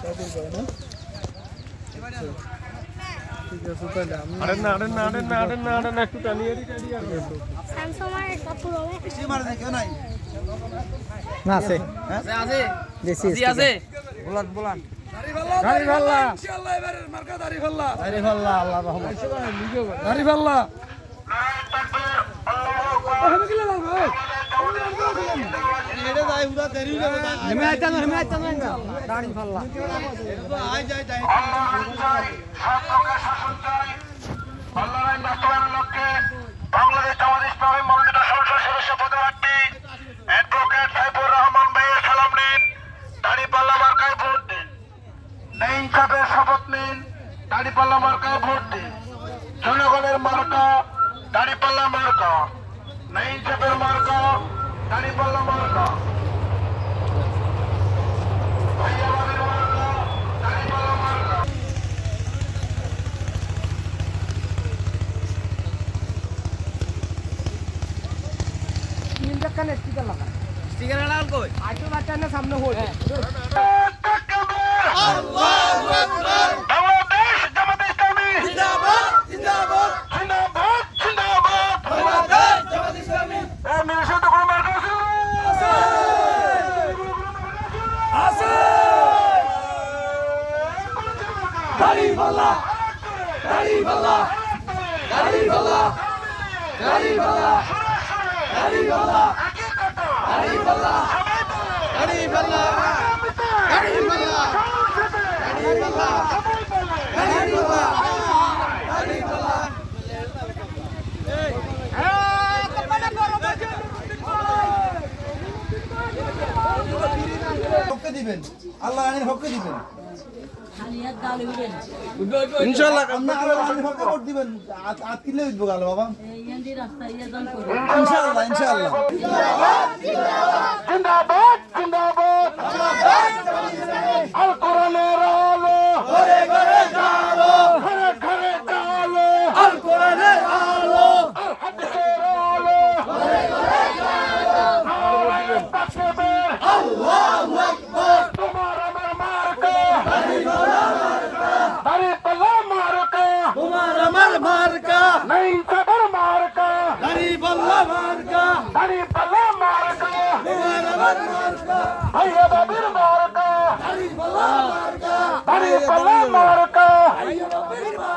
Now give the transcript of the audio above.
Cycle করে না ঠিক আছে তাহলে আমি আড়েন না একটু টানিয়ে দিই আর স্যামসাংয়ের কাপড় হবে বেশি মার দে কেউ নাই না আছে আছে দেশি আছে বুলান গাড়ি ভাল্লা ইনশাআল্লাহ এবারের মার্কা দাড়ি ফাল্লা গাড়ি ভাল্লা আল্লাহর রহমত দাড়ি ফাল্লা এটা যাই উড়া দেরি হইলো হেমে আইতা না গাড়ি ভাল্লা আই যাই যাই আল্লাহর আইন বাস্তবায়নের লক্ষ্যে বাংলাদেশ জামাত ইসলামী মনোনীত সংসদ সদস্য পদপ্রার্থী অ্যাডভোকেট সাইফুর রহমান ভাইয়ের সালাম নিন, দাঁড়িপাল্লা মার্কায় ভোট দিন। নেই ইনসাফের শপথ নিন, দাঁড়িপাল্লা মার্কায় ভোট দিন। জনগণের মার্কা দাঁড়িপাল্লা মার্কা, নেই ইনসাফের মার্কা দাঁড়িপাল্লা মার্কা। ভাইয়াবাদের মার্কা দাঁড়িপাল্লা মার্কা। স্টিকার লাগাল কই সামনে হল আল্লাহু আকবার। বাংলাদেশ জামাত ইসলামী জিন্দাবাদ জিন্দাবাদ জিন্দাবাদ জিন্দাবাদ। বাংলাদেশ জামাত ইসলামী মেরে সাথে কোনো মার্কা আছে দাড়ি ফাল্লা দাড়ি ফাল্লা দাড়ি ফাল্লা দাড়ি ফাল্লা দাড়ি ফাল্লা দাড়ি ফাল্লা দাড়ি ফাল্লা দাড়ি ফাল্লা দাড়ি ফাল্লা দাড়ি ফাল্লা দাড়ি ফাল্লা হককে দিবেন আল্লাহ আইনের হককে দিবেন ইনশাআল্লাহ আপনারা আইনের হককে ভোট দিবেন আত কিলে উঠবো গাল বাবা ইনশাআল্লাহ ইনশাআল্লাহ জিন্দাবাদ জিন্দাবাদ। আল কোরআনের আলো ঘরে ঘরে জালো, ঘরে ঘরে জালো। আল কোরআনের আলো আল হাদিসের আলো ঘরে ঘরে জালো। নারায়ে তাকবীর আল্লাহু আকবার। তোমার আমার মার্কা দাড়িপাল্লা মার্কা, দাড়িপাল্লা মার্কা তোমার আমার মার্কা নাই ইনসাফের মার্কা, দাড়িপাল্লা মার্কা দাড়িপাল্লা মার্কা তোমার আমার মার্কা ভাইয়াবাদের মার্কা, দাড়িপাল্লা মার্কা দাড়িপাল্লা মার্কা।